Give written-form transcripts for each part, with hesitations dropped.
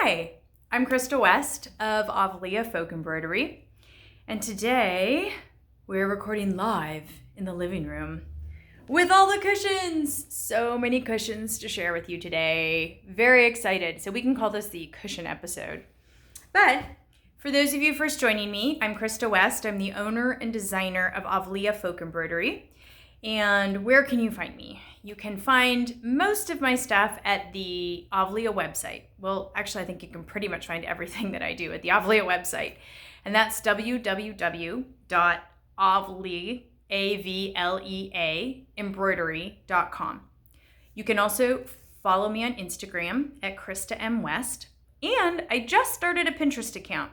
Hi, I'm KristamWest of Avlea Folk Embroidery, and today we're recording live in the living room with all the cushions. So many cushions to share with you today. Very excited. So we can call this the cushion episode. But for those of you first joining me, I'm KristamWest. I'm the owner and designer of Avlea Folk Embroidery. And where can you find me? You can find most of my stuff at the Avlea website. Well, actually, I think you can pretty much find everything that I do at the Avlea website. And that's www.avlea.embroidery.com. You can also follow me on Instagram at kristamwest. And I just started a Pinterest account.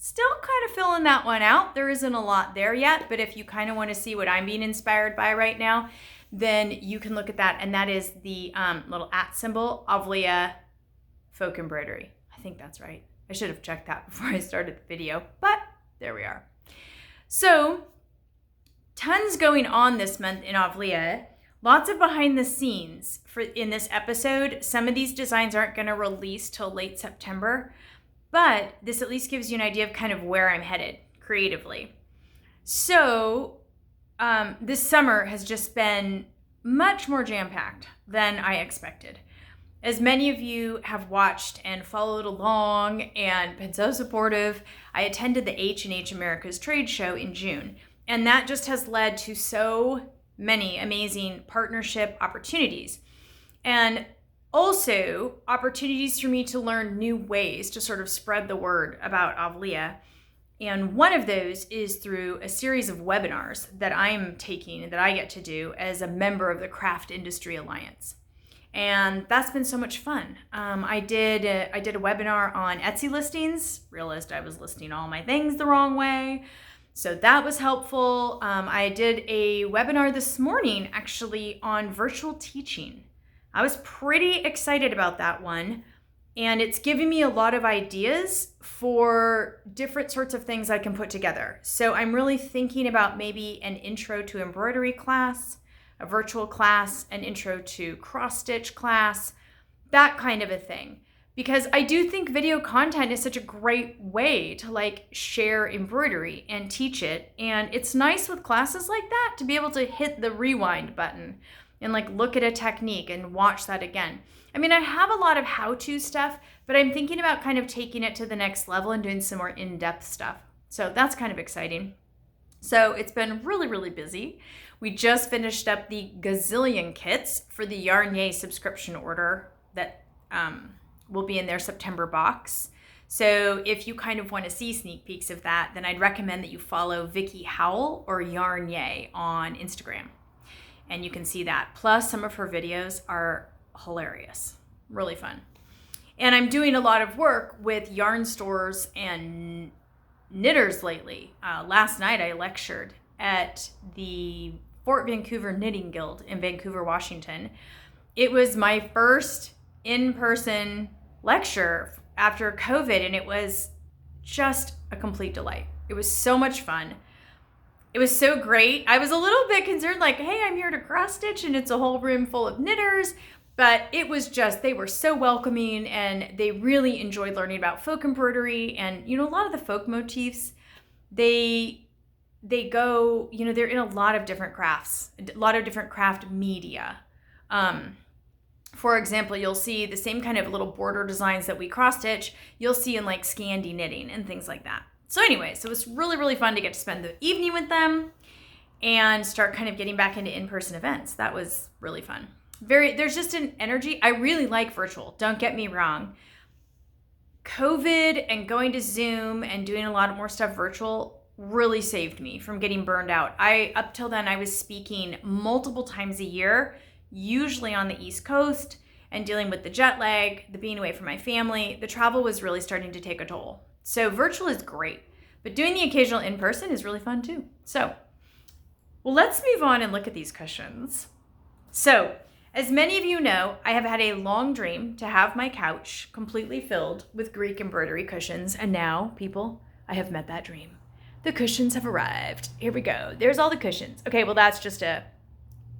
Still kind of filling that one out. There isn't a lot there yet, but if you kind of want to see what I'm being inspired by right now, then you can look at that. And that is the little @ symbol, Avlea Folk Embroidery. I think that's right. I should have checked that before I started the video, but there we are. So tons going on this month in Avlea. Lots of behind the scenes in this episode. Some of these designs aren't going to release till late September. But this at least gives you an idea of kind of where I'm headed creatively. So this summer has just been much more jam-packed than I expected. As many of you have watched and followed along and been so supportive, I attended the H&H America's trade show in June. And that just has led to so many amazing partnership opportunities. And also, opportunities for me to learn new ways to sort of spread the word about Avlea. And one of those is through a series of webinars that I'm taking and that I get to do as a member of the Craft Industry Alliance. And that's been so much fun. I did a webinar on Etsy listings, realized I was listing all my things the wrong way. So that was helpful. I did a webinar this morning actually on virtual teaching. I was pretty excited about that one, and it's giving me a lot of ideas for different sorts of things I can put together. So I'm really thinking about maybe an intro to embroidery class, a virtual class, an intro to cross-stitch class, that kind of a thing. Because I do think video content is such a great way to share embroidery and teach it. And it's nice with classes like that to be able to hit the rewind button and look at a technique and watch that again. I mean, I have a lot of how-to stuff, but I'm thinking about kind of taking it to the next level and doing some more in-depth stuff. So that's kind of exciting. So it's been really, really busy. We just finished up the gazillion kits for the Yarn subscription order that will be in their September box. So if you kind of want to see sneak peeks of that, then I'd recommend that you follow Vicky Howell or Yarn on Instagram. And you can see that. Plus, some of her videos are hilarious, really fun. And I'm doing a lot of work with yarn stores and knitters lately. Last night, I lectured at the Fort Vancouver Knitting Guild in Vancouver, Washington. It was my first in-person lecture after COVID, and it was just a complete delight. It was so much fun. It was so great. I was a little bit concerned, hey, I'm here to cross stitch and it's a whole room full of knitters, but it was just, they were so welcoming and they really enjoyed learning about folk embroidery. And, a lot of the folk motifs, they go, they're in a lot of different crafts, a lot of different craft media. For example, you'll see the same kind of little border designs that we cross stitch, you'll see in Scandi knitting and things like that. So anyway, so it was really, really fun to get to spend the evening with them and start kind of getting back into in-person events. That was really fun. There's just an energy. I really like virtual, don't get me wrong. COVID and going to Zoom and doing a lot more stuff virtual really saved me from getting burned out. Up till then, I was speaking multiple times a year, usually on the East Coast, and dealing with the jet lag, the being away from my family. The travel was really starting to take a toll. So virtual is great, but doing the occasional in-person is really fun too. So, well, let's move on and look at these cushions. So, as many of you know, I have had a long dream to have my couch completely filled with Greek embroidery cushions, and now, people, I have met that dream. The cushions have arrived. Here we go. There's all the cushions. Okay, well, that's just a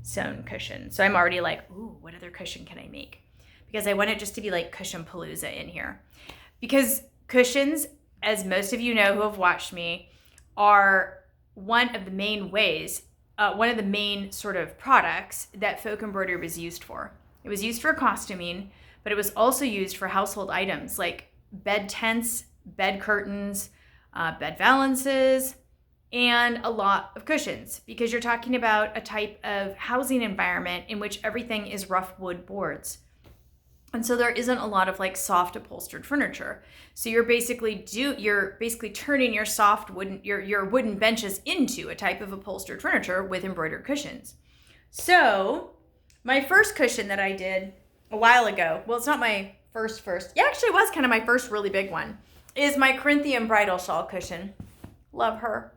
sewn cushion. So I'm already ooh, what other cushion can I make? because I want it just to be like cushion palooza in here. Because cushions, as most of you know who have watched me, are one of the main ways, one of the main sort of products that folk embroidery was used for. It was used for costuming, but it was also used for household items like bed tents, bed curtains, bed valances, and a lot of cushions, because you're talking about a type of housing environment in which everything is rough wood boards. And so there isn't a lot of like soft upholstered furniture. So you're basically turning your soft wooden, your wooden benches into a type of upholstered furniture with embroidered cushions. So my first cushion that I did a while ago, well, it's not my first. Yeah, actually it was kind of my first really big one, is my Corinthian bridal shawl cushion. Love her.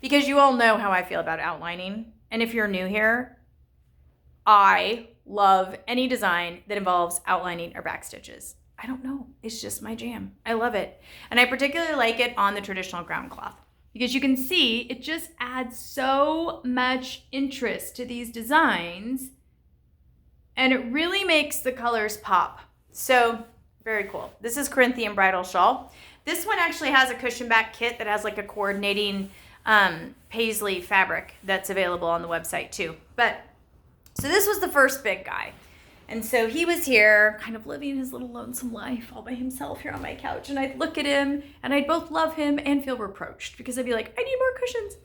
Because you all know how I feel about outlining. And if you're new here, I love any design that involves outlining or back stitches. I don't know. It's just my jam. I love it. And I particularly like it on the traditional ground cloth because you can see it just adds so much interest to these designs and it really makes the colors pop. So very cool. This is Corinthian bridal shawl. This one actually has a cushion back kit that has like a coordinating paisley fabric that's available on the website too. So this was the first big guy. And so he was here kind of living his little lonesome life all by himself here on my couch. And I'd look at him and I'd both love him and feel reproached because I'd be like, I need more cushions.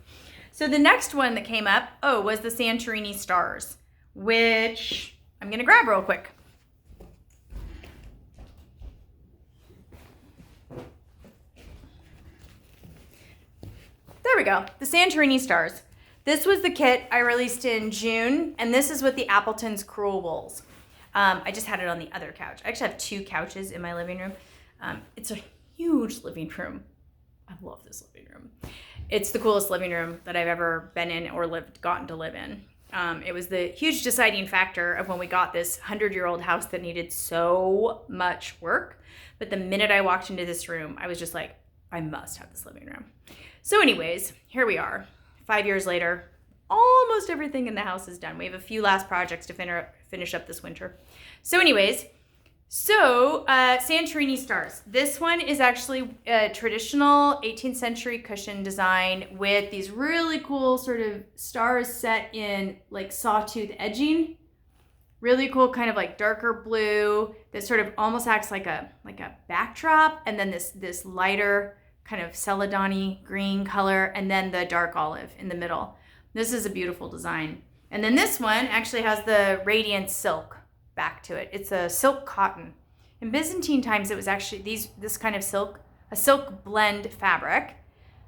So the next one that came up, was the Santorini Stars, which I'm gonna grab real quick. There we go, the Santorini Stars. This was the kit I released in June, and this is with the Appleton's Cruel Wools. I just had it on the other couch. I actually have 2 couches in my living room. It's a huge living room. I love this living room. It's the coolest living room that I've ever been in or gotten to live in. It was the huge deciding factor of when we got this 100-year-old house that needed so much work. But the minute I walked into this room, I was just like, I must have this living room. So anyways, here we are. 5 years later, almost everything in the house is done. We have a few last projects to finish up this winter. So anyways, Santorini Stars. This one is actually a traditional 18th century cushion design with these really cool sort of stars set in like sawtooth edging. Really cool kind of like darker blue that sort of almost acts like a backdrop, and then this lighter kind of celadoni green color, and then the dark olive in the middle. This is a beautiful design. And then this one actually has the radiant silk back to it. It's a silk cotton. In Byzantine times, it was actually this kind of silk, a silk blend fabric,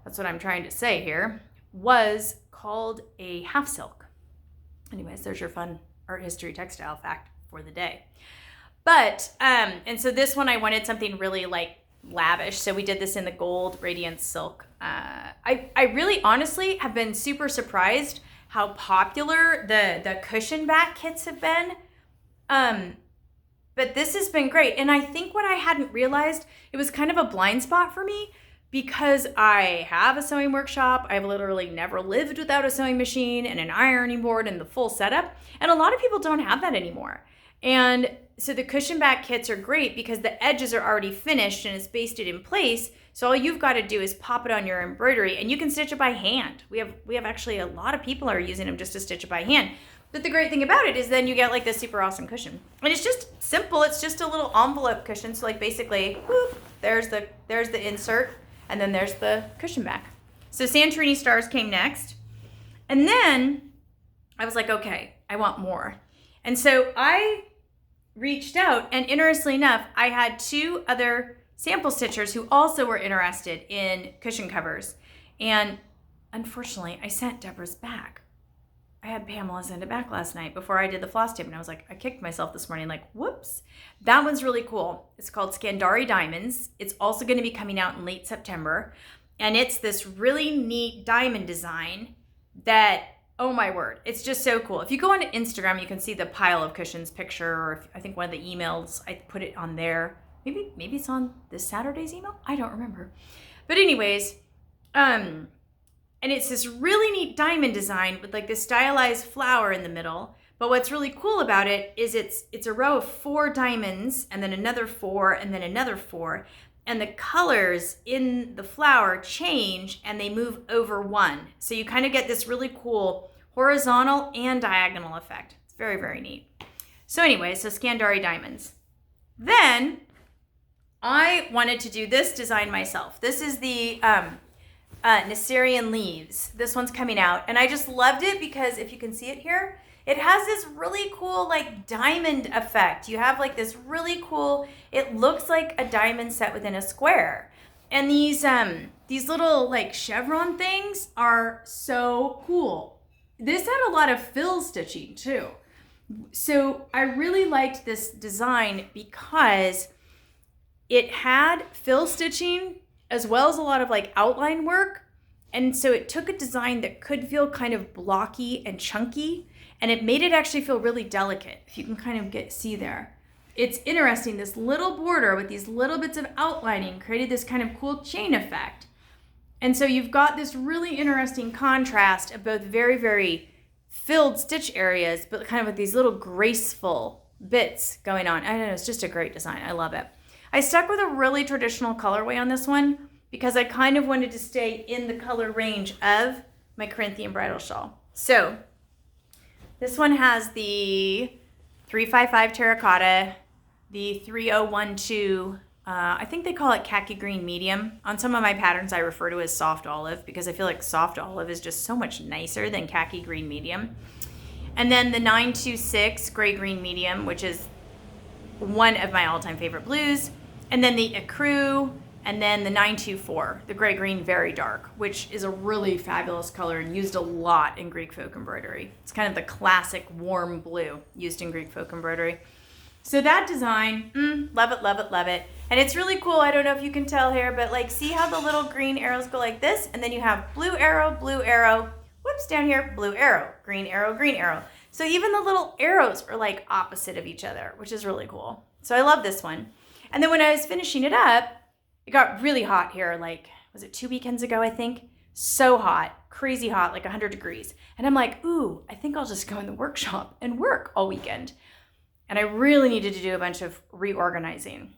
that's what I'm trying to say here, was called a half silk. Anyways, there's your fun art history textile fact for the day. But, and so this one I wanted something really like lavish, so we did this in the gold radiant silk. I really honestly have been super surprised how popular the cushion back kits have been, but this has been great. And I think what I hadn't realized, it was kind of a blind spot for me because I have a sewing workshop. I've literally never lived without a sewing machine and an ironing board and the full setup, and a lot of people don't have that anymore. And so the cushion back kits are great because the edges are already finished and it's basted in place. So all you've got to do is pop it on your embroidery and you can stitch it by hand. We have actually a lot of people are using them just to stitch it by hand. But the great thing about it is then you get like this super awesome cushion. And it's just simple. It's just a little envelope cushion. So like basically, whoop, there's the insert and then there's the cushion back. So Santorini Stars came next. And then I was like, okay, I want more. And so I reached out, and interestingly enough, I had 2 other sample stitchers who also were interested in cushion covers. And unfortunately, I sent Deborah's back. I had Pamela send it back last night before I did the FlossTube, and I was like, I kicked myself this morning, like, whoops. That one's really cool. It's called Scandari Diamonds. It's also going to be coming out in late September, and it's this really neat diamond design that, oh my word, it's just so cool. If you go on Instagram, you can see the pile of cushions picture, or I think one of the emails, I put it on there. Maybe it's on this Saturday's email? I don't remember. But anyways, and it's this really neat diamond design with like this stylized flower in the middle, But what's really cool about it is it's a row of 4 diamonds and then another 4 and then another 4. And the colors in the flower change and they move over one. So you kind of get this really cool horizontal and diagonal effect. It's very, very neat. So anyway, so Scandari diamonds. Then I wanted to do this design myself. This is the Nisyros Leaves. This one's coming out. And I just loved it because if you can see it here, it has this really cool like diamond effect. You have like this really cool, it looks like a diamond set within a square. And these little like chevron things are so cool. This had a lot of fill stitching too. So I really liked this design because it had fill stitching as well as a lot of like outline work. And so it took a design that could feel kind of blocky and chunky, and it made it actually feel really delicate, if you can kind of see there. It's interesting, this little border with these little bits of outlining created this kind of cool chain effect. And so you've got this really interesting contrast of both very, very filled stitch areas, but kind of with these little graceful bits going on. I don't know, it's just a great design. I love it. I stuck with a really traditional colorway on this one because I kind of wanted to stay in the color range of my Corinthian bridal shawl. So this one has the 355 terracotta, the 3012, I think they call it khaki green medium. On some of my patterns I refer to as soft olive because I feel like soft olive is just so much nicer than khaki green medium. And then the 926 gray green medium, which is one of my all-time favorite blues. And then the ecru, and then the 924, the gray green very dark, which is a really fabulous color and used a lot in Greek folk embroidery. It's kind of the classic warm blue used in Greek folk embroidery. So that design, love it, love it, love it. And it's really cool. I don't know if you can tell here, but like see how the little green arrows go like this? And then you have blue arrow, whoops, down here, blue arrow, green arrow, green arrow. So even the little arrows are like opposite of each other, which is really cool. So I love this one. And then when I was finishing it up, it got really hot here, like, was it 2 weekends ago, I think? So hot, crazy hot, like 100 degrees. And I'm like, ooh, I think I'll just go in the workshop and work all weekend. And I really needed to do a bunch of reorganizing.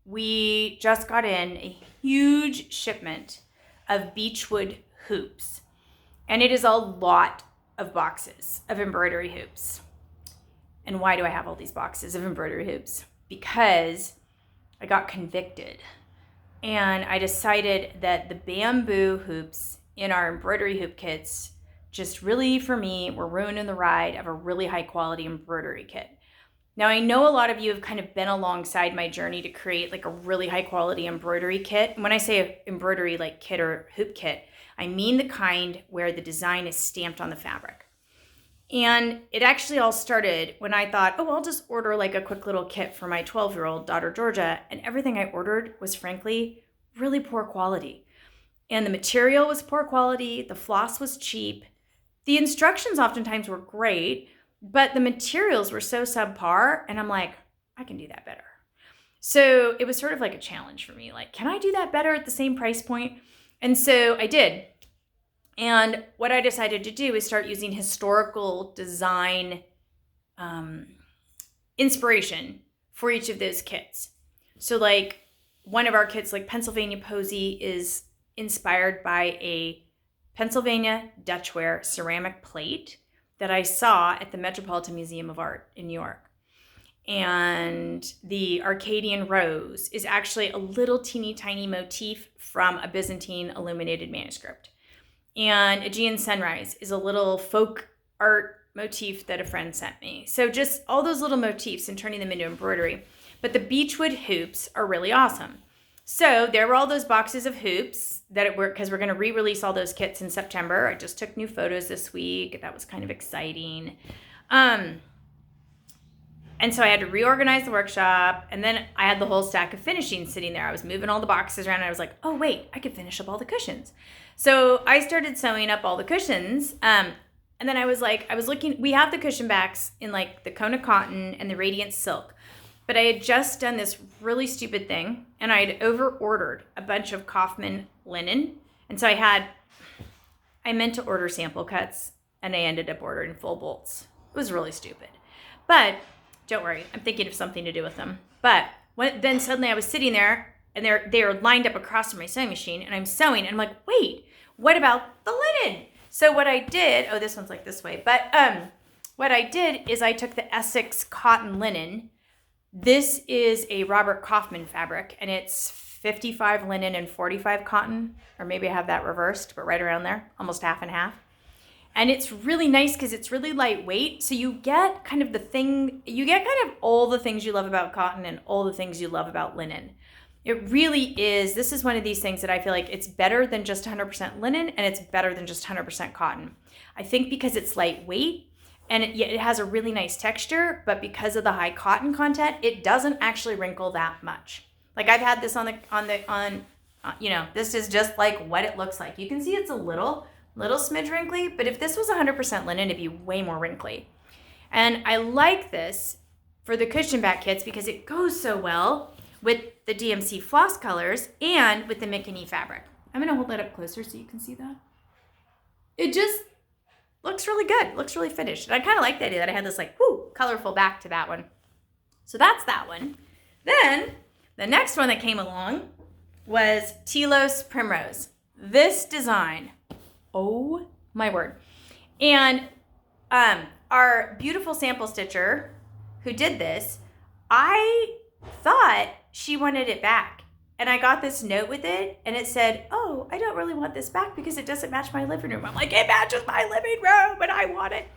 We just got in a huge shipment of beechwood hoops. And it is a lot of boxes of embroidery hoops. And why do I have all these boxes of embroidery hoops? Because I got convicted and I decided that the bamboo hoops in our embroidery hoop kits just really, for me, were ruining the ride of a really high quality embroidery kit. Now, I know a lot of you have kind of been alongside my journey to create like a really high quality embroidery kit. And when I say embroidery like kit or hoop kit, I mean the kind where the design is stamped on the fabric. And it actually all started when I thought, oh, I'll just order like a quick little kit for my 12-year-old daughter, Georgia. And everything I ordered was frankly really poor quality. And the material was poor quality. The floss was cheap. The instructions oftentimes were great, but the materials were so subpar. And I'm like, I can do that better. So it was sort of like a challenge for me. Like, can I do that better at the same price point? And so I did. And what I decided to do is start using historical design inspiration for each of those kits. So like one of our kits, like Pennsylvania Posy, is inspired by a Pennsylvania Dutchware ceramic plate that I saw at the Metropolitan Museum of Art in New York. And the Arcadian Rose is actually a little teeny tiny motif from a Byzantine illuminated manuscript. And Aegean Sunrise is a little folk art motif that a friend sent me. So just all those little motifs and turning them into embroidery. But the beechwood hoops are really awesome. So there were all those boxes of hoops that were, because we're going to re-release all those kits in September. I just took new photos this week. That was kind of exciting. And so I had to reorganize the workshop, and then I had the whole stack of finishing sitting there. I was moving all the boxes around, and I was like, oh, wait, I could finish up all the cushions. So I started sewing up all the cushions, and then I was looking, we have the cushion backs in like the Kona cotton and the radiant silk, but I had just done this really stupid thing, and I had over-ordered a bunch of Kaufman linen, and so I meant to order sample cuts and I ended up ordering full bolts. It was really stupid. But don't worry, I'm thinking of something to do with them. But then suddenly I was sitting there, and they're lined up across from my sewing machine, and I'm sewing, and I'm like, wait, what about the linen? So what I did, oh, this one's like this way, but what I did is I took the Essex cotton linen. This is a Robert Kaufman fabric, and it's 55 linen and 45 cotton, or maybe I have that reversed, but right around there, almost half and half. And it's really nice because it's really lightweight. So you get kind of all the things you love about cotton and all the things you love about linen. It really is. This is one of these things that I feel like it's better than just 100% linen, and it's better than just 100% cotton. I think because it's lightweight and it has a really nice texture, but because of the high cotton content, it doesn't actually wrinkle that much. Like I've had this this is just like what it looks like. You can see it's a little smidge wrinkly, but if this was 100% linen, it'd be way more wrinkly. And I like this for the cushion back kits because it goes so well with the DMC floss colors and with the Mickey fabric. I'm gonna hold that up closer so you can see that. It just looks really good. It looks really finished. And I kind of like the idea that I had this like, colorful back to that one. So that's that one. Then the next one that came along was Tilos Primrose. This design, oh my word. And our beautiful sample stitcher who did this, I thought she wanted it back. And I got this note with it, and it said, oh, I don't really want this back because it doesn't match my living room. I'm like, it matches my living room, and I want it.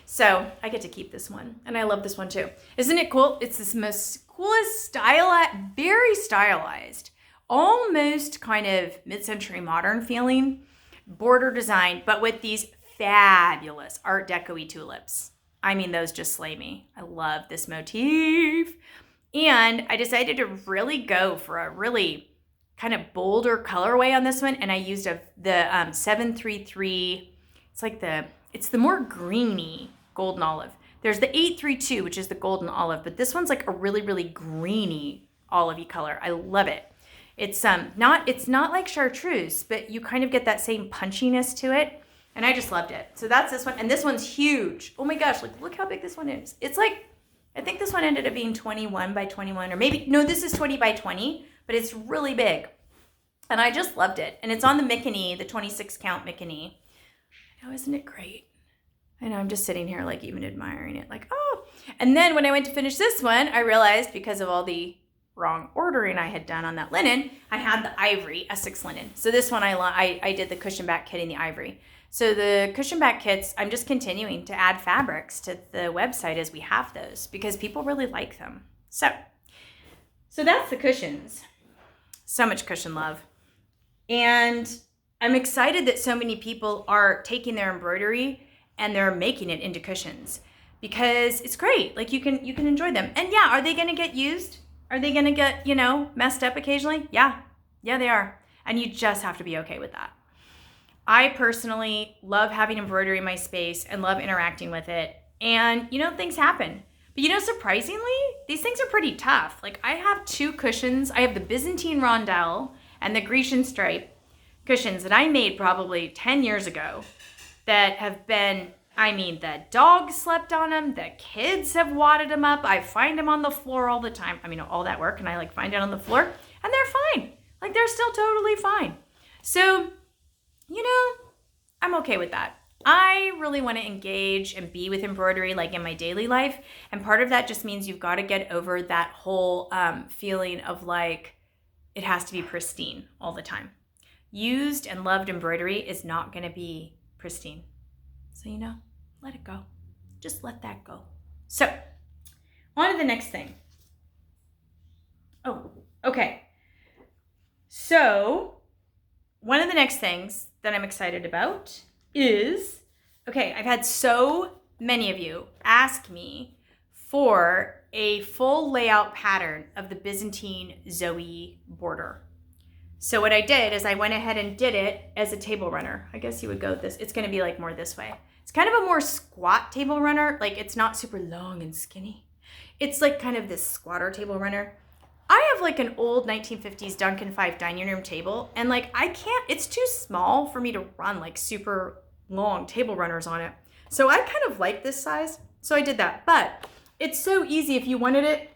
So I get to keep this one, and I love this one too. Isn't it cool? It's this most coolest style, very stylized, almost kind of mid-century modern feeling border design, but with these fabulous Art Deco-y tulips. I mean, those just slay me. I love this motif. And I decided to really go for a really kind of bolder colorway on this one. And I used the 733. It's the more greeny golden olive. There's the 832, which is the golden olive, but this one's like a really, really greeny olivey color. I love it. It's not like chartreuse, but you kind of get that same punchiness to it. And I just loved it. So that's this one. And this one's huge. Oh my gosh, look how big this one is. It's like, I think this one ended up being 21 by 21, or maybe, no, this is 20 by 20, but it's really big. And I just loved it. And it's on the Mickey, the 26 count Mickey. Oh, isn't it great? I know, I'm just sitting here like even admiring it, like, oh. And then when I went to finish this one, I realized because of all the wrong ordering I had done on that linen, I had the ivory Essex linen. So this one I did the cushion back kit in the ivory. So the cushion back kits, I'm just continuing to add fabrics to the website as we have those because people really like them. So that's the cushions. So much cushion love. And I'm excited that so many people are taking their embroidery and they're making it into cushions because it's great. Like you can enjoy them. And yeah, are they going to get used? Are they going to get, messed up occasionally? Yeah, they are. And you just have to be okay with that. I personally love having embroidery in my space and love interacting with it. And, things happen. But, surprisingly, these things are pretty tough. Like, I have two cushions. I have the Byzantine rondelle and the Grecian stripe cushions that I made probably 10 years ago that have been, the dogs slept on them. The kids have wadded them up. I find them on the floor all the time. All that work, and I, find it on the floor. And they're fine. They're still totally fine. So, I'm okay with that. I really want to engage and be with embroidery in my daily life. And part of that just means you've got to get over that whole feeling of it has to be pristine all the time. Used and loved embroidery is not going to be pristine. So, let it go. Just let that go. So, on to the next thing. Oh, okay. So, one of the next things that I'm excited about is, I've had so many of you ask me for a full layout pattern of the Byzantine Zoe border. So what I did is I went ahead and did it as a table runner. I guess you would go this. It's going to be more this way. It's kind of a more squat table runner. It's not super long and skinny. It's kind of this squatter table runner. I have an old 1950s Duncan 5 dining room table, and I can't, it's too small for me to run super long table runners on it. So I kind of like this size, so I did that. But it's so easy if you wanted it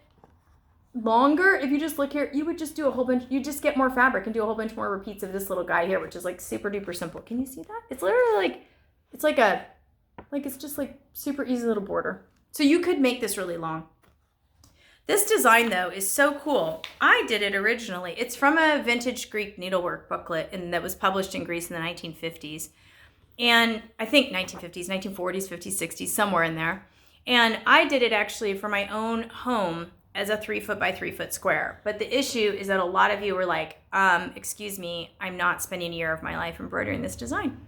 longer. If you just look here, you would just do a whole bunch, you just get more fabric and do a whole bunch more repeats of this little guy here, which is like super duper simple. Can you see that? It's literally like, it's like a, like it's just like super easy little border. So you could make this really long. This design though is so cool. I did it originally. It's from a vintage Greek needlework booklet and that was published in Greece in the 1950s. And I think 1950s, 1940s, 50s, 60s, somewhere in there. And I did it actually for my own home as a 3 foot by 3 foot square. But the issue is that a lot of you were like, excuse me, I'm not spending a year of my life embroidering this design.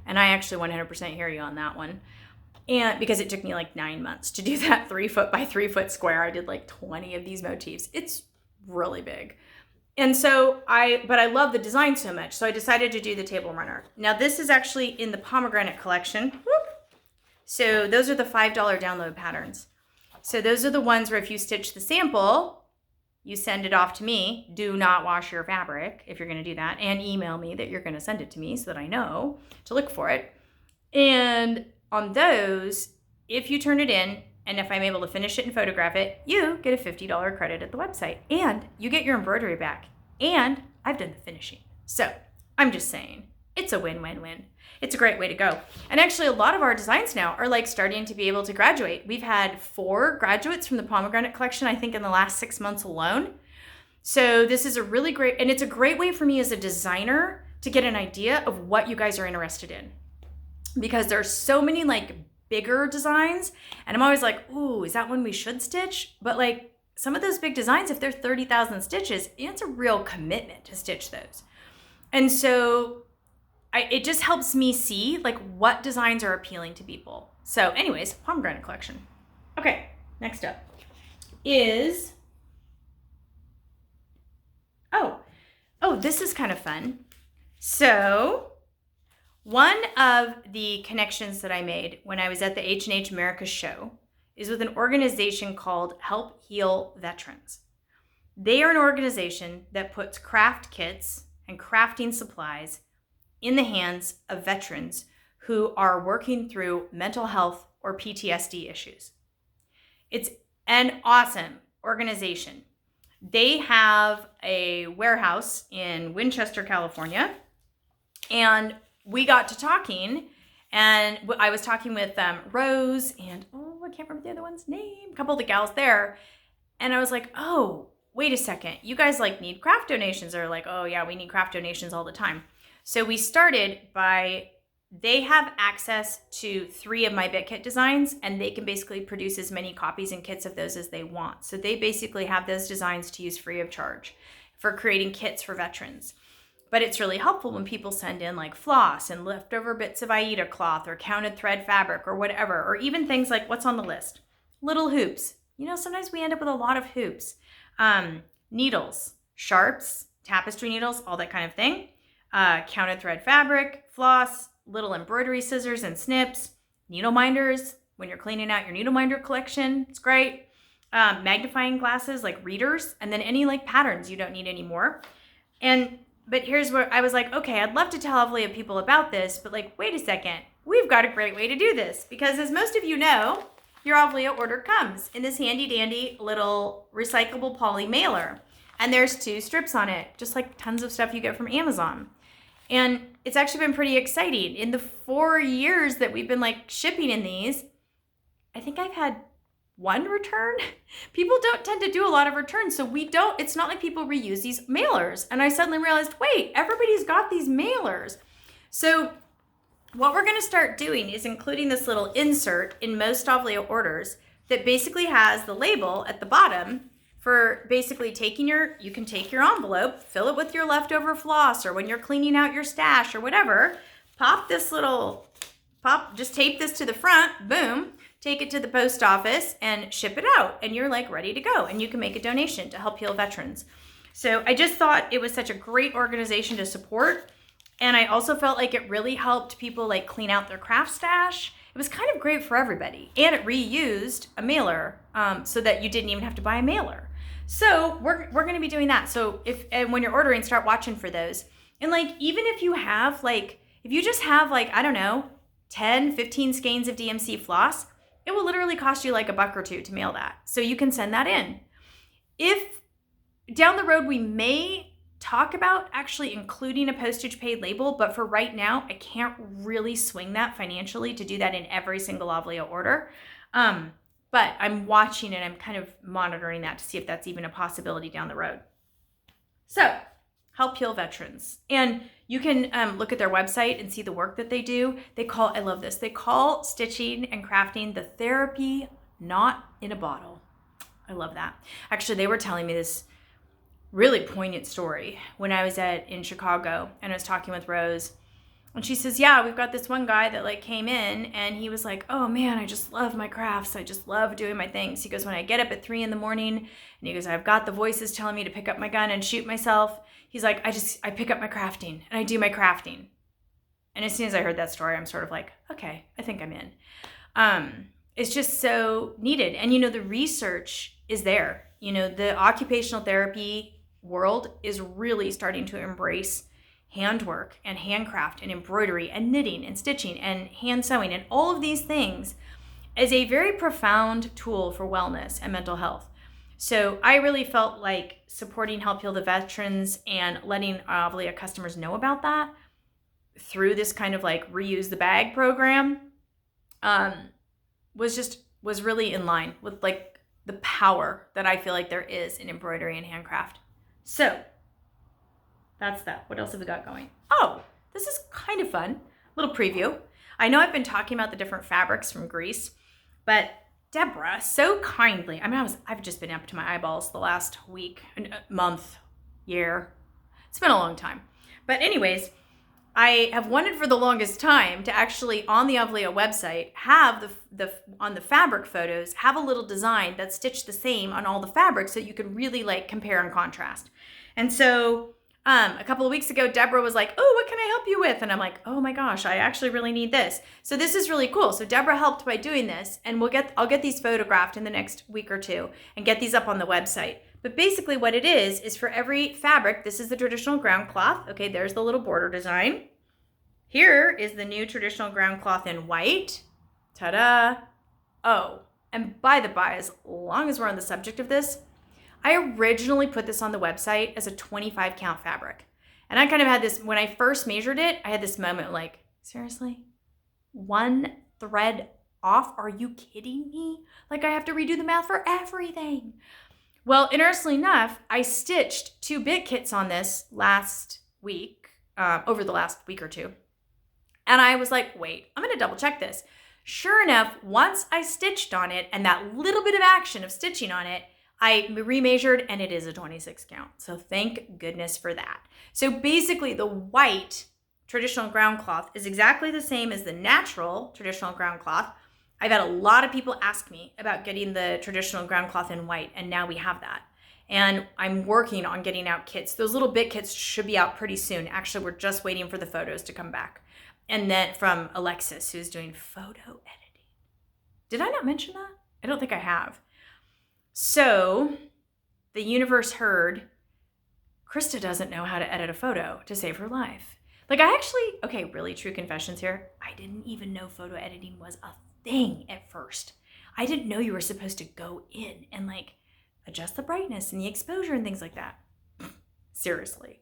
And I actually 100% hear you on that one. And because it took me like 9 months to do that 3 foot by 3 foot square, I did like 20 of these motifs. It's really big. And so but I love the design so much. So I decided to do the table runner. Now this is actually in the Pomegranate collection. Whoop. So those are the $5 download patterns. So those are the ones where if you stitch the sample, you send it off to me. Do not wash your fabric if you're going to do that, and email me that you're going to send it to me so that I know to look for it. And on those, if you turn it in, and if I'm able to finish it and photograph it, you get a $50 credit at the website, and you get your embroidery back, and I've done the finishing. So I'm just saying, it's a win-win-win. It's a great way to go. And actually a lot of our designs now are like starting to be able to graduate. We've had 4 graduates from the Pomegranate collection, I think in the last 6 months alone. So this is a really great, and it's a great way for me as a designer to get an idea of what you guys are interested in. Because there's so many like bigger designs, and I'm always like, ooh, is that one we should stitch? But like some of those big designs, if they're 30,000 stitches, it's a real commitment to stitch those. And so it just helps me see like what designs are appealing to people. So anyways, Pomegranate collection. Okay, next up is, oh, this is kind of fun. So one of the connections that I made when I was at the H&H America show is with an organization called Help Heal Veterans. They are an organization that puts craft kits and crafting supplies in the hands of veterans who are working through mental health or PTSD issues. It's an awesome organization. They have a warehouse in Winchester, California, and we got to talking, and I was talking with Rose and, I can't remember the other one's name, a couple of the gals there, and I was like, oh, wait a second, you guys like need craft donations? They're like, oh yeah, we need craft donations all the time. So we started they have access to 3 of my BitKit designs, and they can basically produce as many copies and kits of those as they want. So they basically have those designs to use free of charge for creating kits for veterans. But it's really helpful when people send in like floss and leftover bits of Aida cloth or counted thread fabric or whatever, or even things like what's on the list. Little hoops. You know, sometimes we end up with a lot of hoops. Needles, sharps, tapestry needles, all that kind of thing. Counted thread fabric, floss, little embroidery scissors and snips, needle minders when you're cleaning out your needle minder collection. It's great. Magnifying glasses like readers, and then any like patterns you don't need anymore. But here's where I was like, okay, I'd love to tell Avlea people about this, but like, wait a second, we've got a great way to do this, because as most of you know, your Avlea order comes in this handy dandy little recyclable poly mailer. And there's 2 strips on it, just like tons of stuff you get from Amazon. And it's actually been pretty exciting. In the 4 years that we've been like shipping in these, I think I've had 1 return. People don't tend to do a lot of returns, so it's not like people reuse these mailers. And I suddenly realized, wait, everybody's got these mailers. So what we're gonna start doing is including this little insert in most Avlea orders that basically has the label at the bottom for basically you can take your envelope, fill it with your leftover floss, or when you're cleaning out your stash or whatever, just tape this to the front, boom, take it to the post office and ship it out, and you're like ready to go, and you can make a donation to help heal veterans. So I just thought it was such a great organization to support, and I also felt like it really helped people like clean out their craft stash. It was kind of great for everybody, and it reused a mailer so that you didn't even have to buy a mailer. So we're going to be doing that. So when you're ordering, start watching for those. And like, even if you have like, if you just have like, I don't know, 10, 15 skeins of DMC floss, it will literally cost you like $1 or $2 to mail that. So you can send that in. If down the road we may talk about actually including a postage paid label, but for right now, I can't really swing that financially to do that in every single Avlea order. But I'm watching and I'm kind of monitoring that to see if that's even a possibility down the road. So, Help Heal Veterans. And you can look at their website and see the work that they do. I love this, they call stitching and crafting the therapy not in a bottle. I love that. Actually, they were telling me this really poignant story when I was in Chicago and I was talking with Rose. And she says, yeah, we've got this one guy that like came in and he was like, oh man, I just love my crafts. I just love doing my things. He goes, when I get up at 3 a.m. and he goes, I've got the voices telling me to pick up my gun and shoot myself. He's like, I pick up my crafting and I do my crafting. And as soon as I heard that story, I'm sort of like, okay, I think I'm in. It's just so needed. And the research is there. The occupational therapy world is really starting to embrace handwork and handcraft and embroidery and knitting and stitching and hand sewing and all of these things as a very profound tool for wellness and mental health. So I really felt like supporting Help Heal the Veterans and letting Avlea customers know about that through this kind of like reuse the bag program was really in line with like the power that I feel like there is in embroidery and handcraft. So that's that. What else have we got going? Oh, this is kind of fun. Little preview. I know I've been talking about the different fabrics from Greece, but Deborah so kindly, I've just been up to my eyeballs the last week, month, year. It's been a long time. But anyways, I have wanted for the longest time to actually on the Avlea website have on the fabric photos have a little design that's stitched the same on all the fabrics so you can really like compare and contrast. And so a couple of weeks ago, Deborah was like, oh, what can I help you with? And I'm like, oh my gosh, I actually really need this. So this is really cool. So Deborah helped by doing this, and I'll get these photographed in the next week or two and get these up on the website. But basically what it is for every fabric, this is the traditional ground cloth. Okay, there's the little border design. Here is the new traditional ground cloth in white. Ta-da. Oh, and by the by, as long as we're on the subject of this, I originally put this on the website as a 25 count fabric. And I kind of had this, when I first measured it, I had this moment like, seriously? One thread off? Are you kidding me? Like I have to redo the math for everything. Well, interestingly enough, I stitched 2 BitKits on this last week, over the last week or two. And I was like, wait, I'm gonna double check this. Sure enough, once I stitched on it and that little bit of action of stitching on it, I remeasured and it is a 26 count. So thank goodness for that. So basically the white traditional ground cloth is exactly the same as the natural traditional ground cloth. I've had a lot of people ask me about getting the traditional ground cloth in white, and now we have that. And I'm working on getting out kits. Those little bit kits should be out pretty soon. Actually, we're just waiting for the photos to come back. And then from Alexis, who's doing photo editing. Did I not mention that? I don't think I have. So the universe heard Krista doesn't know how to edit a photo to save her life. Like okay, really true confessions here. I didn't even know photo editing was a thing at first. I didn't know you were supposed to go in and like adjust the brightness and the exposure and things like that. Seriously.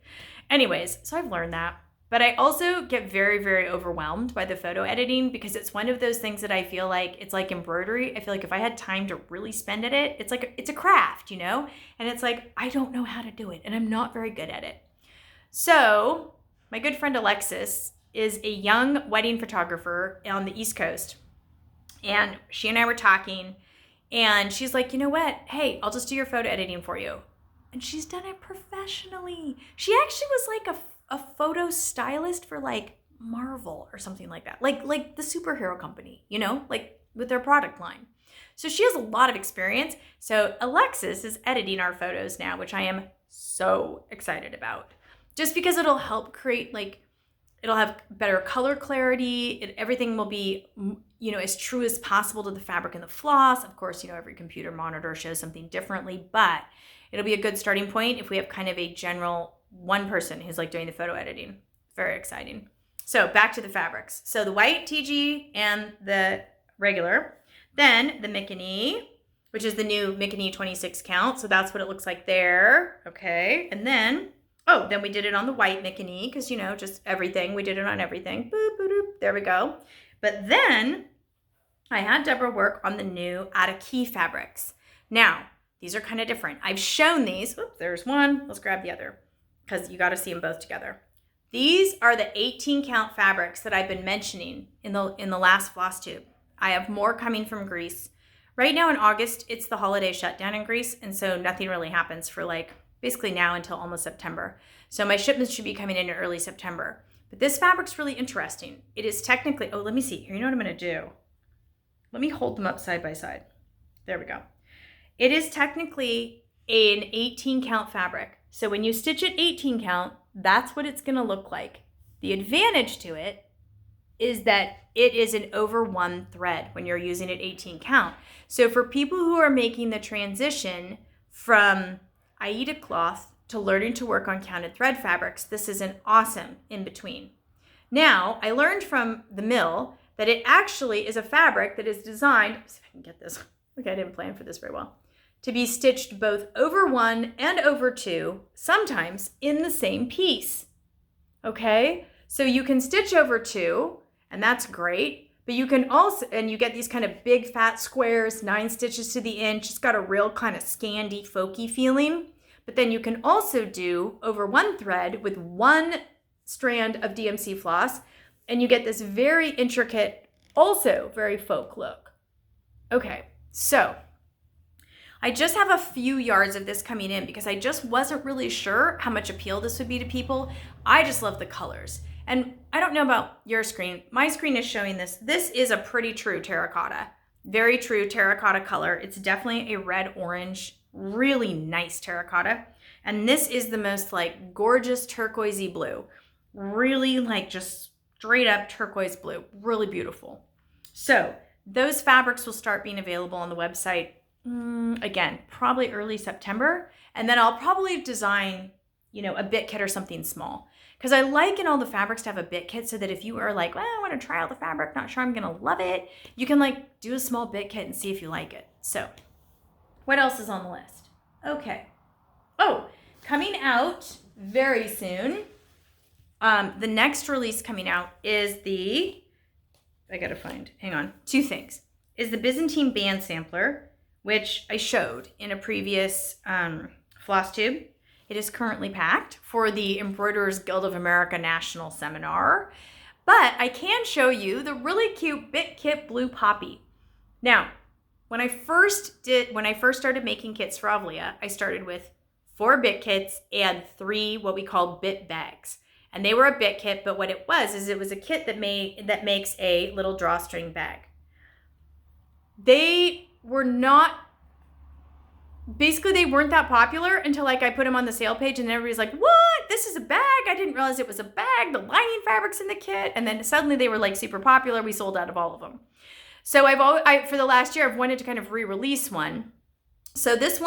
Anyways, so I've learned that. But I also get very, very overwhelmed by the photo editing because it's one of those things that I feel like it's like embroidery. I feel like if I had time to really spend at it, it's a craft, And it's like, I don't know how to do it and I'm not very good at it. So my good friend Alexis is a young wedding photographer on the East Coast. And she and I were talking and she's like, you know what? Hey, I'll just do your photo editing for you. And she's done it professionally. She actually was like a photo stylist for like Marvel or something like that. Like the superhero company, like with their product line. So she has a lot of experience. So Alexis is editing our photos now, which I am so excited about. Just because it'll help create it'll have better color clarity. Everything will be, as true as possible to the fabric and the floss. Of course, every computer monitor shows something differently, but it'll be a good starting point if we have kind of a general one person who's like doing the photo editing. Very exciting. So back to the fabrics. So the white TG and the regular. Then the Mickey, which is the new Mickey 26 count. So that's what it looks like there. Okay. And then, then we did it on the white Mickey because, you know, just everything. We did it on everything. Boop, boop, boop. There we go. But then I had Deborah work on the new Add a Key fabrics. Now, these are kind of different. I've shown these. Oops, there's one. Let's grab the other because you got to see them both together. These are the 18 count fabrics that I've been mentioning in the last FlossTube. I have more coming from Greece. Right now in August, it's the holiday shutdown in Greece, and so nothing really happens for like basically now until almost September. So my shipments should be coming in early September. But this fabric's really interesting. It is technically, let me see. Here, you know what I'm gonna do? Let me hold them up side by side. There we go. It is technically an 18 count fabric. So when you stitch it 18 count, that's what it's gonna look like. The advantage to it is that it is an over one thread when you're using it 18 count. So for people who are making the transition from Aida cloth to learning to work on counted thread fabrics, this is an awesome in between. Now, I learned from the mill that it actually is a fabric that is designed, let's see if I can get this, look, I didn't plan for this very well, to be stitched both over one and over two, sometimes in the same piece. Okay, so you can stitch over two, and that's great, but you can also, and you get these kind of big fat squares, 9 stitches to the inch. It's got a real kind of scandy, folky feeling. But then you can also do over one thread with one strand of DMC floss, and you get this very intricate, also very folk look. Okay, so I just have a few yards of this coming in because I just wasn't really sure how much appeal this would be to people. I just love the colors. And I don't know about your screen. My screen is showing this. This is a pretty true terracotta. Very true terracotta color. It's definitely a red-orange, really nice terracotta. And this is the most like gorgeous turquoisey blue. Really like just straight up turquoise blue. Really beautiful. So those fabrics will start being available on the website, again, probably early September. And then I'll probably design, you know, a BitKit or something small. Because I like in all the fabrics to have a BitKit so that if you are like, well, I want to try out the fabric, not sure I'm going to love it, you can like do a small BitKit and see if you like it. So what else is on the list? Okay. Oh, coming out very soon. The next release coming out is hang on, 2 things. Is the Byzantine band sampler, which I showed in a previous FlossTube. It is currently packed for the Embroiderers Guild of America National Seminar. But I can show you the really cute BitKit Blue Poppy. Now, when I first started making kits for Avlea, I started with 4 BitKits and 3 what we call bit bags. And they were a BitKit, but what it was a kit that makes a little drawstring bag. They weren't that popular until like I put them on the sale page and everybody's like, what? This is a bag? I didn't realize it was a bag. The lining fabric's in the kit. And then suddenly they were like super popular. We sold out of all of them. So for the last year, I've wanted to kind of re-release one. So this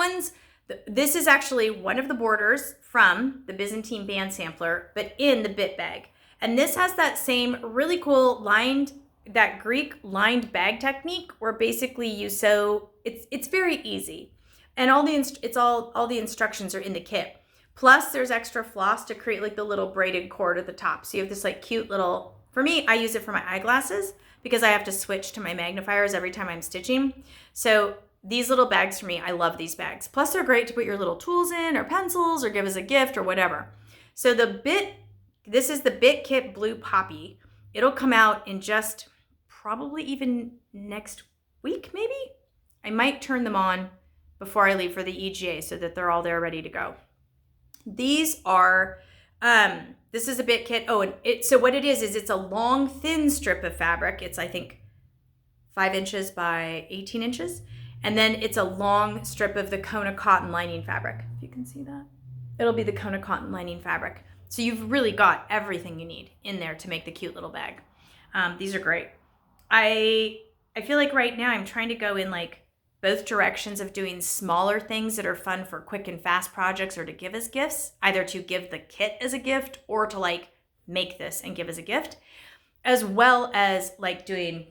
is actually one of the borders from the Byzantine band sampler, but in the bit bag. And this has that same really cool that Greek lined bag technique where basically you sew, it's very easy. And all the instructions are in the kit. Plus there's extra floss to create like the little braided cord at the top. So you have this like cute little, for me, I use it for my eyeglasses because I have to switch to my magnifiers every time I'm stitching. So these little bags for me, I love these bags. Plus they're great to put your little tools in or pencils or give as a gift or whatever. So this is the BitKit Blue Poppy. It'll come out in just probably even next week, maybe? I might turn them on before I leave for the EGA so that they're all there ready to go. These are, this is a BitKit. Oh, so what it is it's a long, thin strip of fabric. It's, I think, 5 inches by 18 inches. And then it's a long strip of the Kona cotton lining fabric. If you can see that. It'll be the Kona cotton lining fabric. So you've really got everything you need in there to make the cute little bag. These are great. I feel like right now I'm trying to go in like both directions of doing smaller things that are fun for quick and fast projects or to give as gifts, either to give the kit as a gift or to like make this and give as a gift, as well as like doing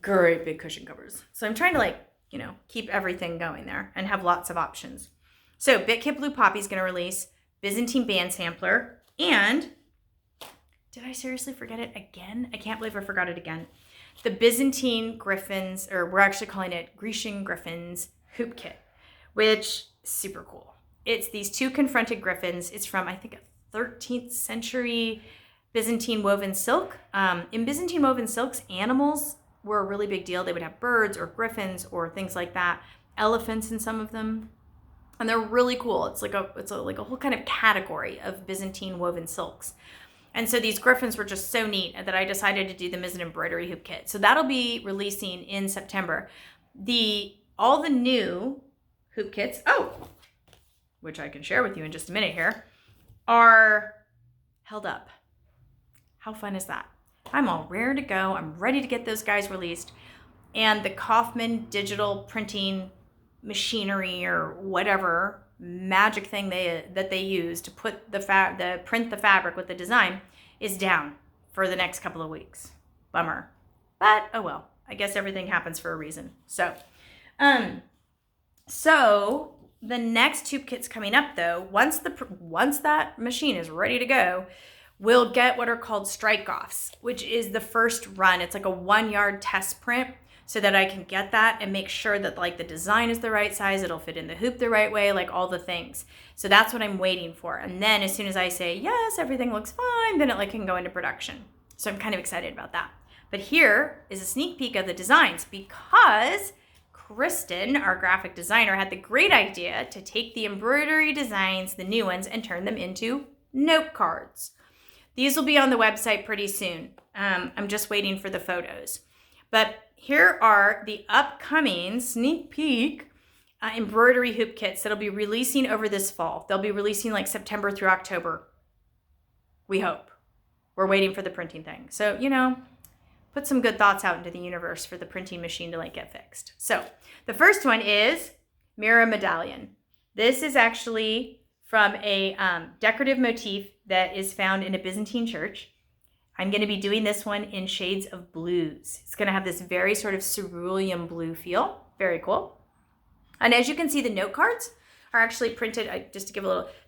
great big cushion covers. So I'm trying to like, you know, keep everything going there and have lots of options. So BitKit Blue Poppy is going to release Byzantine Band Sampler. And did I seriously forget it again? I can't believe I forgot it again. The Byzantine Griffins, or we're actually calling it Grecian Griffins Hoop Kit, which is super cool. It's these two confronted griffins. It's from, I think, a 13th century Byzantine woven silk. In Byzantine woven silks, animals were a really big deal. They would have birds or griffins or things like that, elephants in some of them. And they're really cool. It's like a whole kind of category of Byzantine woven silks. And so these griffins were just so neat that I decided to do them as an embroidery hoop kit. So that'll be releasing in September. All the new hoop kits, which I can share with you in just a minute here, are held up. How fun is that? I'm all ready to go. I'm ready to get those guys released. And the Kaufman digital printing machinery or whatever magic thing that they use to put print the fabric with the design is down for the next couple of weeks. Bummer. But oh well, I guess everything happens for a reason. So the next hoop kit's coming up though. Once that machine is ready to go, we'll get what are called strike-offs, which is the first run. It's like a 1 yard test print so that I can get that and make sure that like the design is the right size, it'll fit in the hoop the right way, like all the things. So that's what I'm waiting for. And then as soon as I say, yes, everything looks fine, then it like can go into production. So I'm kind of excited about that. But here is a sneak peek of the designs because Kristen, our graphic designer, had the great idea to take the embroidery designs, the new ones, and turn them into note cards. These will be on the website pretty soon. I'm just waiting for the photos. But here are the upcoming sneak peek embroidery hoop kits that'll be releasing over this fall. They'll be releasing like September through October. We hope. We're waiting for the printing thing. So, you know, put some good thoughts out into the universe for the printing machine to like get fixed. So the first one is Mirror Medallion. This is actually from a decorative motif that is found in a Byzantine church. I'm going to be doing this one in shades of blues. It's going to have this very sort of cerulean blue feel. Very cool. And as you can see, the note cards are actually printed,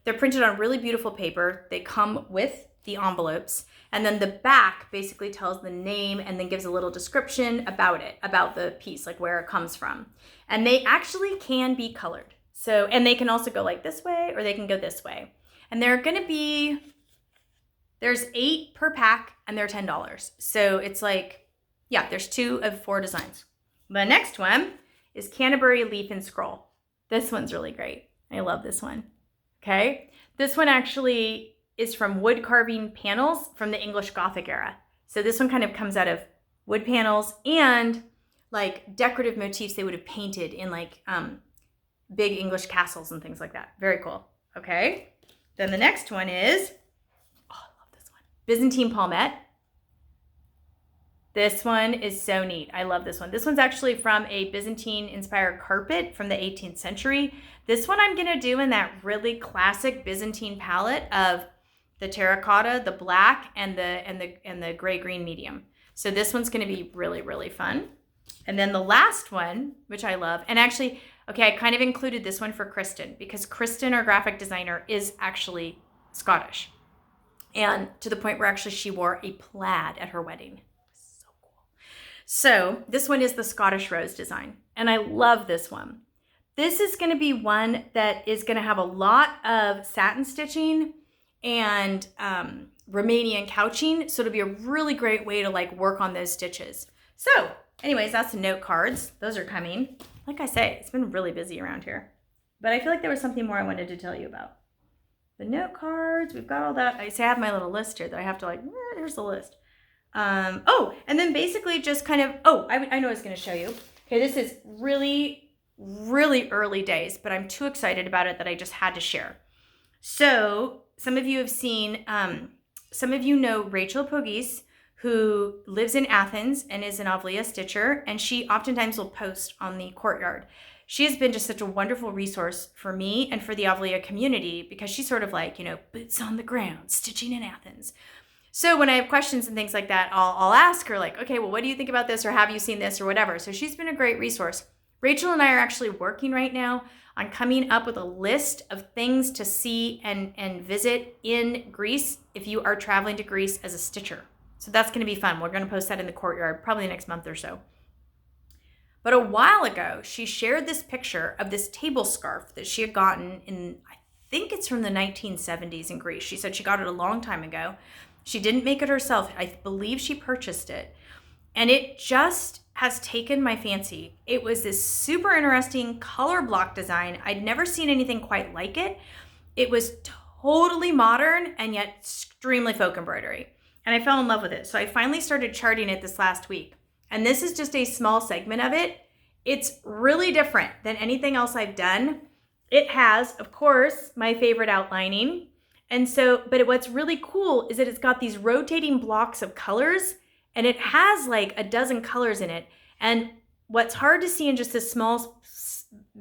they're printed on really beautiful paper. They come with the envelopes. And then the back basically tells the name and then gives a little description about it, about the piece, like where it comes from. And they actually can be colored. So, and they can also go like this way or they can go this way. And they're going to be, there's 8 per pack and they're $10. So it's like, yeah, there's 2 of 4 designs. The next one is Canterbury Leaf and Scroll. This one's really great. I love this one. Okay. This one actually is from wood carving panels from the English Gothic era. So this one kind of comes out of wood panels and like decorative motifs they would have painted in like big English castles and things like that. Very cool. Okay. Then the next one is, Byzantine Palmette. This one is so neat. I love this one. This one's actually from a Byzantine-inspired carpet from the 18th century. This one I'm going to do in that really classic Byzantine palette of the terracotta, the black, and the gray-green medium. So this one's going to be really, really fun. And then the last one, which I love, and actually, okay, I kind of included this one for Kristen because Kristen, our graphic designer, is actually Scottish. And to the point where actually she wore a plaid at her wedding. So cool. So this one is the Scottish Rose design. And I love this one. This is going to be one that is going to have a lot of satin stitching and Romanian couching. So it'll be a really great way to like work on those stitches. So anyways, that's the note cards. Those are coming. Like I say, it's been really busy around here. But I feel like there was something more I wanted to tell you about. The note cards, we've got all that. I have my little list here that I have to like, here's the list. And then basically just kind of, I know I was going to show you. Okay, this is really, really early days, but I'm too excited about it that I just had to share. So some of you have seen, some of you know Rachel Pogis, who lives in Athens and is an Avlea stitcher, and she oftentimes will post on the courtyard. She has been just such a wonderful resource for me and for the Avlea community because she's sort of like, boots on the ground, stitching in Athens. So when I have questions and things like that, I'll ask her like, okay, well, what do you think about this? Or have you seen this or whatever? So she's been a great resource. Rachel and I are actually working right now on coming up with a list of things to see and visit in Greece if you are traveling to Greece as a stitcher. So that's going to be fun. We're going to post that in the courtyard probably next month or so. But a while ago, she shared this picture of this table scarf that she had gotten in, I think it's from the 1970s in Greece. She said she got it a long time ago. She didn't make it herself. I believe she purchased it. And it just has taken my fancy. It was this super interesting color block design. I'd never seen anything quite like it. It was totally modern and yet extremely folk embroidery. And I fell in love with it. So I finally started charting it this last week. And this is just a small segment of it. It's really different than anything else I've done. It has, of course, my favorite outlining. And so, but what's really cool is that it's got these rotating blocks of colors and it has like a dozen colors in it. And what's hard to see in just this small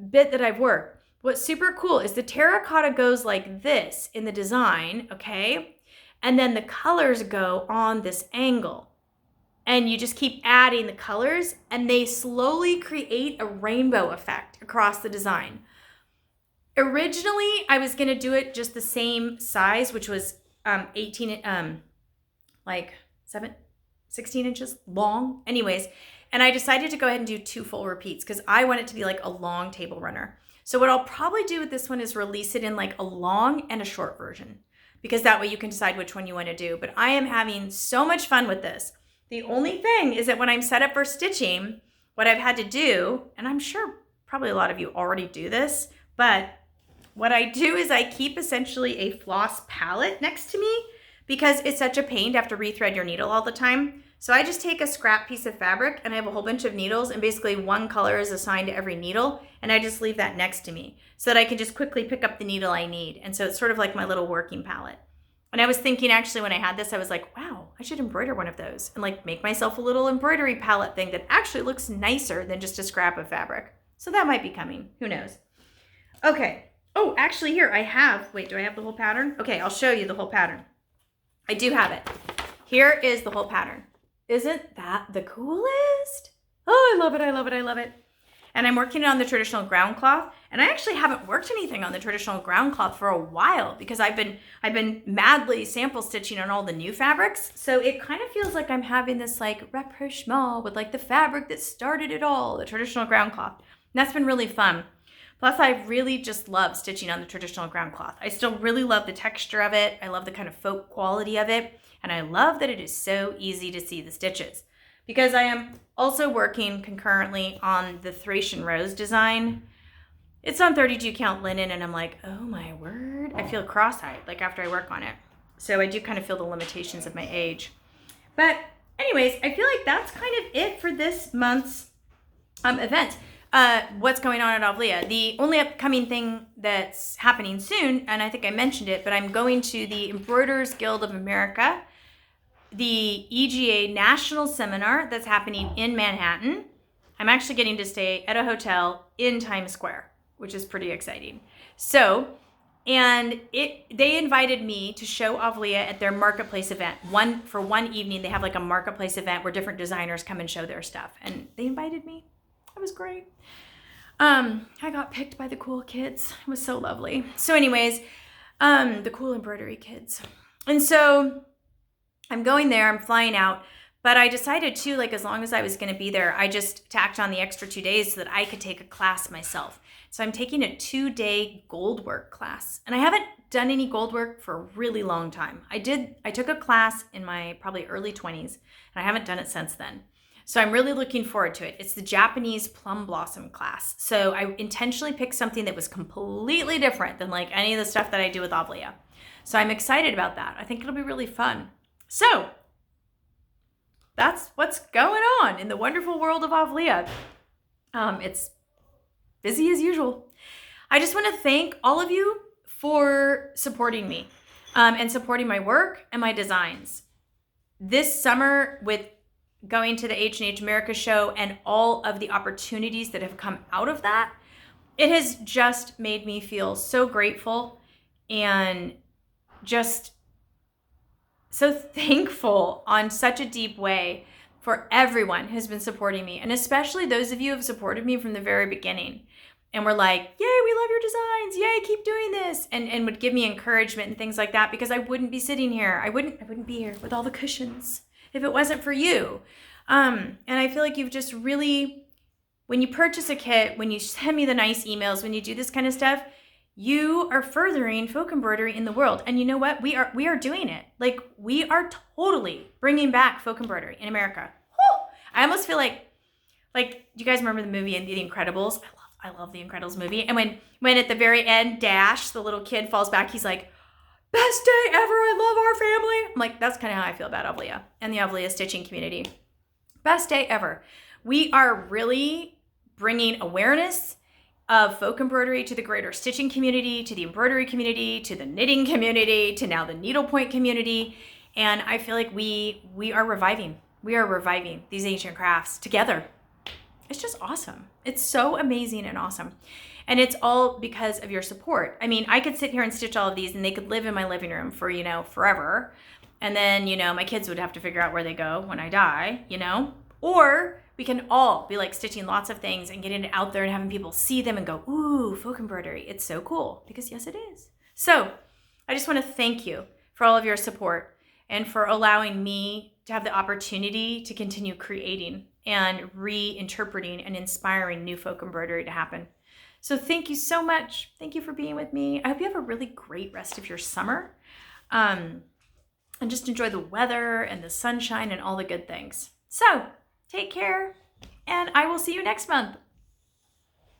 bit that I've worked, what's super cool is the terracotta goes like this in the design, okay? And then the colors go on this angle. And you just keep adding the colors and they slowly create a rainbow effect across the design. Originally, I was gonna do it just the same size, which was 16 inches long. Anyways, and I decided to go ahead and do 2 full repeats because I want it to be like a long table runner. So what I'll probably do with this one is release it in like a long and a short version because that way you can decide which one you wanna do. But I am having so much fun with this. The only thing is that when I'm set up for stitching, what I've had to do, and I'm sure probably a lot of you already do this, but what I do is I keep essentially a floss palette next to me because it's such a pain to have to rethread your needle all the time. So I just take a scrap piece of fabric and I have a whole bunch of needles and basically one color is assigned to every needle and I just leave that next to me so that I can just quickly pick up the needle I need. And so it's sort of like my little working palette. And I was thinking actually when I had this, I was like, wow, I should embroider one of those and like make myself a little embroidery palette thing that actually looks nicer than just a scrap of fabric. So that might be coming, who knows? Okay, oh, actually here I have, wait, do I have the whole pattern? Okay, I'll show you the whole pattern. I do have it. Here is the whole pattern. Isn't that the coolest? Oh, I love it, I love it, I love it. And I'm working on the traditional ground cloth. And I actually haven't worked anything on the traditional ground cloth for a while because I've been madly sample stitching on all the new fabrics. So it kind of feels like I'm having this like rapprochement with like the fabric that started it all, the traditional ground cloth. And that's been really fun. Plus I really just love stitching on the traditional ground cloth. I still really love the texture of it. I love the kind of folk quality of it. And I love that it is so easy to see the stitches. Because I am also working concurrently on the Thracian rose design. It's on 32 count linen and I'm like, oh my word. I feel cross-eyed like after I work on it. So I do kind of feel the limitations of my age. But anyways, I feel like that's kind of it for this month's event. What's going on at Avlea. The only upcoming thing that's happening soon, and I think I mentioned it, but I'm going to the Embroiderers Guild of America, the EGA National Seminar that's happening in Manhattan. I'm actually getting to stay at a hotel in Times Square, which is pretty exciting. So, and they invited me to show Avlea at their marketplace event. For one evening, they have like a marketplace event where different designers come and show their stuff. And they invited me. It was great. I got picked by the cool kids. It was so lovely. So anyways, the cool embroidery kids. And so I'm going there, I'm flying out, but I decided too, like as long as I was gonna be there, I just tacked on the extra 2 days so that I could take a class myself. So I'm taking a 2-day gold work class. And I haven't done any gold work for a really long time. I took a class in my probably early 20s, and I haven't done it since then. So I'm really looking forward to it. It's the Japanese plum blossom class. So I intentionally picked something that was completely different than like any of the stuff that I do with Avlea. So I'm excited about that. I think it'll be really fun. So that's what's going on in the wonderful world of Avlea. It's busy as usual. I just want to thank all of you for supporting me and supporting my work and my designs. This summer with going to the H&H America show and all of the opportunities that have come out of that, it has just made me feel so grateful and just so thankful on such a deep way for everyone who's been supporting me, and especially those of you who have supported me from the very beginning and were like, yay, we love your designs, yay, keep doing this, and would give me encouragement and things like that, because I wouldn't be sitting here. I wouldn't be here with all the cushions if it wasn't for you. And I feel like you've just really, when you purchase a kit, when you send me the nice emails, when you do this kind of stuff, you are furthering folk embroidery in the world. And you know what? We are doing it. Like, we are totally bringing back folk embroidery in America. Whew! I almost feel like you guys remember the movie The Incredibles? I love the Incredibles movie. And when at the very end, Dash, the little kid, falls back, he's like, best day ever, I love our family. I'm like, that's kind of how I feel about Avlea and the Avlea stitching community. Best day ever. We are really bringing awareness of folk embroidery to the greater stitching community, to the embroidery community, to the knitting community, to now the needlepoint community. And I feel like we are reviving. We are reviving these ancient crafts together. It's just awesome. It's so amazing and awesome. And it's all because of your support. I mean, I could sit here and stitch all of these and they could live in my living room for, forever. And then, my kids would have to figure out where they go when I die, Or we can all be like stitching lots of things and getting it out there and having people see them and go, ooh, folk embroidery. It's so cool, because yes, it is. So I just want to thank you for all of your support and for allowing me to have the opportunity to continue creating and reinterpreting and inspiring new folk embroidery to happen. So thank you so much. Thank you for being with me. I hope you have a really great rest of your summer. And just enjoy the weather and the sunshine and all the good things. So take care, and I will see you next month.